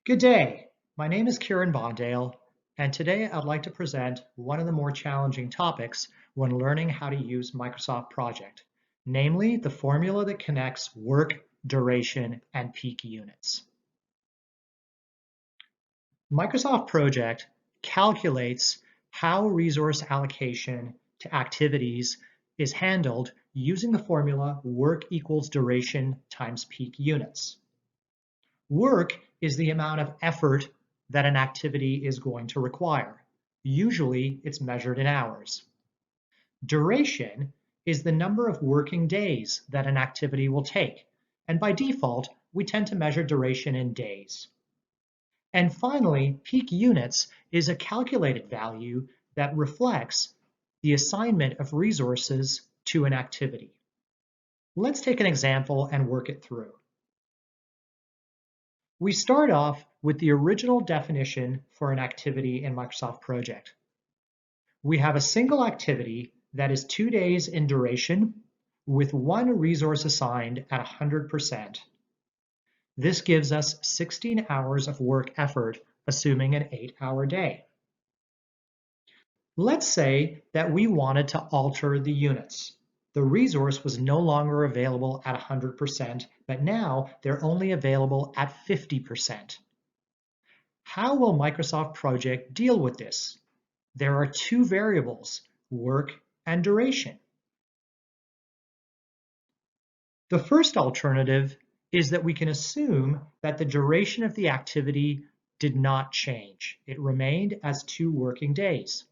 Good day. My name is Kiron Bondale, and today I'd like to present one of the more challenging topics when learning how to use Microsoft Project, namely the formula that connects work, duration, and peak units. Microsoft Project calculates how resource allocation to activities is handled using the formula work equals duration times peak units. Work is the amount of effort that an activity is going to require. Usually, it's measured in hours. Duration is the number of working days that an activity will take, and by default, we tend to measure duration in days. And finally, peak units is a calculated value that reflects the assignment of resources to an activity. Let's take an example and work it through. We start off with the original definition for an activity in Microsoft Project. We have a single activity that is 2 days in duration with one resource assigned at 100%. This gives us 16 hours of work effort, assuming an 8-hour day. Let's say that we wanted to alter the units. The resource was no longer available at 100%, but now they're only available at 50%. How will Microsoft Project deal with this? There are two variables, work and duration. The first alternative is that we can assume that the duration of the activity did not change. It remained as 2 working days.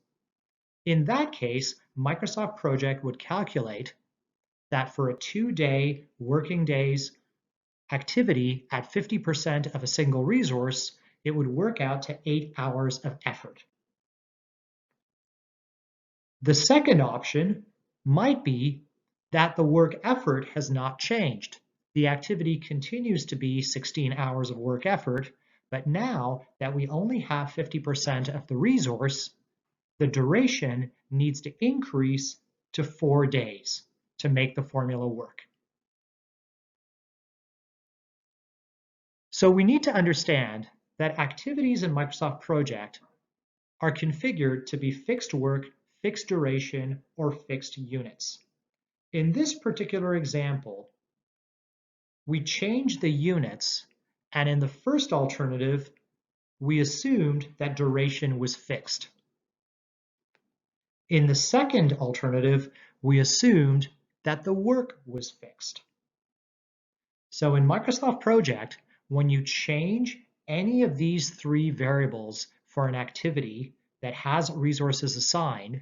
In that case, Microsoft Project would calculate that for a 2-day working days activity at 50% of a single resource, it would work out to 8 hours of effort. The second option might be that the work effort has not changed. The activity continues to be 16 hours of work effort, but now that we only have 50% of the resource, the duration needs to increase to 4 days to make the formula work. So we need to understand that activities in Microsoft Project are configured to be fixed work, fixed duration, or fixed units. In this particular example, we changed the units, and in the first alternative, we assumed that duration was fixed. In the second alternative, we assumed that the work was fixed. So in Microsoft Project, when you change any of these 3 variables for an activity that has resources assigned,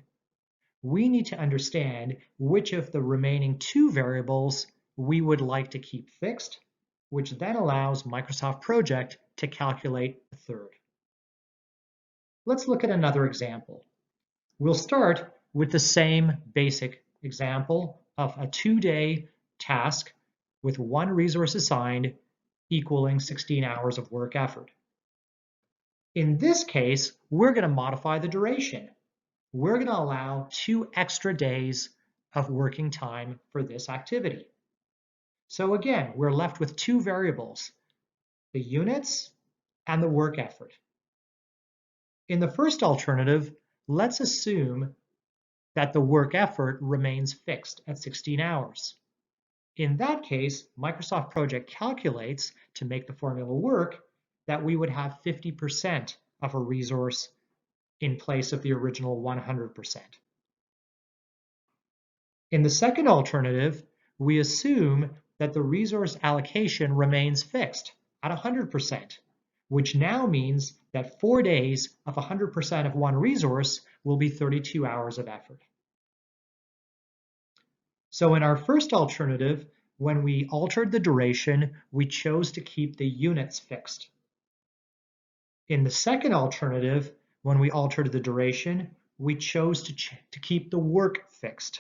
we need to understand which of the remaining 2 variables we would like to keep fixed, which then allows Microsoft Project to calculate the third. Let's look at another example. We'll start with the same basic example of a 2-day task with one resource assigned equaling 16 hours of work effort. In this case, we're going to modify the duration. We're going to allow 2 extra days of working time for this activity. So again, we're left with 2 variables, the units and the work effort. In the first alternative, let's assume that the work effort remains fixed at 16 hours. In that case, Microsoft Project calculates, to make the formula work, that we would have 50% of a resource in place of the original 100%. In the second alternative, we assume that the resource allocation remains fixed at 100%, which now means that 4 days of 100% of one resource will be 32 hours of effort. So in our first alternative, when we altered the duration, we chose to keep the units fixed. In the second alternative, when we altered the duration, we chose to keep the work fixed.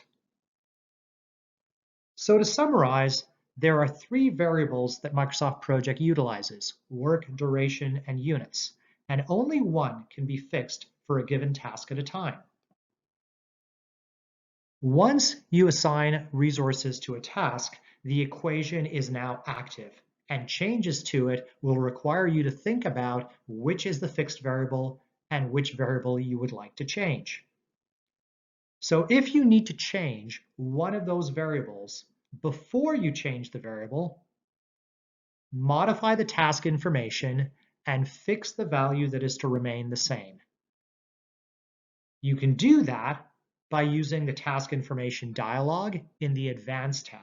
So to summarize, there are 3 variables that Microsoft Project utilizes: work, duration, and units, and only one can be fixed for a given task at a time. Once you assign resources to a task, the equation is now active, and changes to it will require you to think about which is the fixed variable and which variable you would like to change. So if you need to change one of those variables before you change the variable, modify the task information and fix the value that is to remain the same. You can do that by using the task information dialog in the Advanced tab.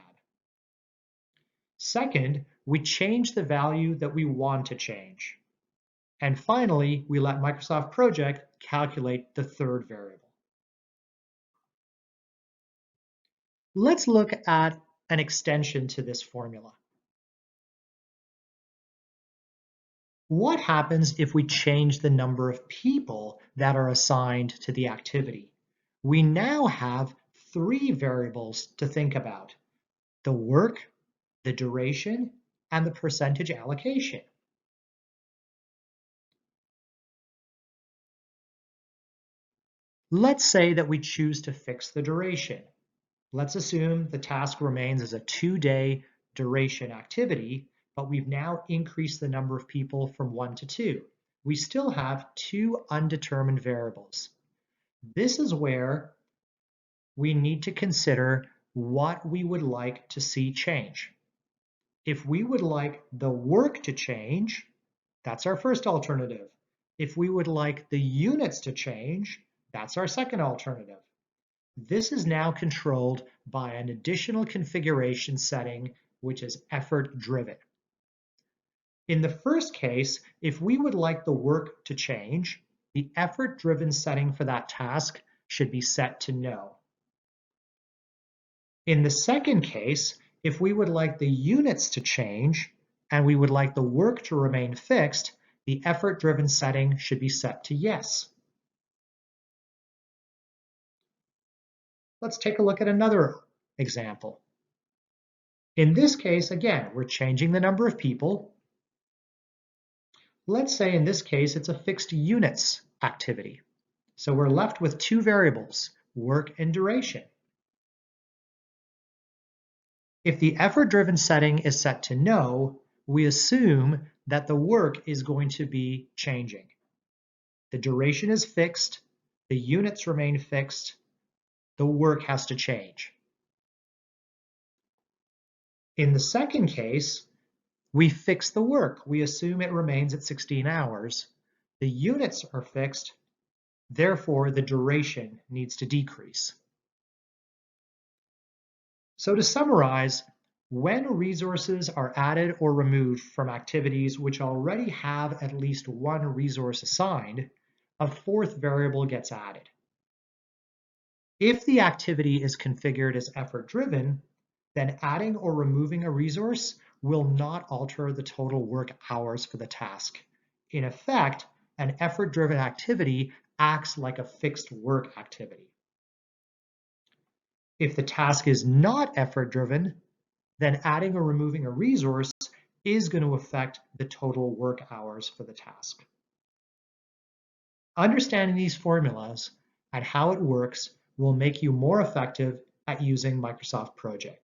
Second, we change the value that we want to change. And finally, we let Microsoft Project calculate the third variable. Let's look at an extension to this formula. What happens if we change the number of people that are assigned to the activity? We now have three variables to think about: the work, the duration, and the percentage allocation. Let's say that we choose to fix the duration. Let's assume the task remains as a 2-day duration activity, but we've now increased the number of people from 1 to 2. We still have two undetermined variables. This is where we need to consider what we would like to see change. If we would like the work to change, that's our first alternative. If we would like the units to change, that's our second alternative. This is now controlled by an additional configuration setting, which is effort driven. In the first case, if we would like the work to change, the effort driven setting for that task should be set to no. In the second case, if we would like the units to change and we would like the work to remain fixed, the effort driven setting should be set to yes. Let's take a look at another example. In this case, again, we're changing the number of people. Let's say in this case, it's a fixed units activity. So we're left with two variables, work and duration. If the effort-driven setting is set to no, we assume that the work is going to be changing. The duration is fixed, the units remain fixed, the work has to change. In the second case, we fix the work. We assume it remains at 16 hours. The units are fixed, therefore the duration needs to decrease. So to summarize, when resources are added or removed from activities which already have at least one resource assigned, a fourth variable gets added. If the activity is configured as effort-driven, then adding or removing a resource will not alter the total work hours for the task. In effect, an effort-driven activity acts like a fixed work activity. If the task is not effort-driven, then adding or removing a resource is going to affect the total work hours for the task. Understanding these formulas and how it works will make you more effective at using Microsoft Project.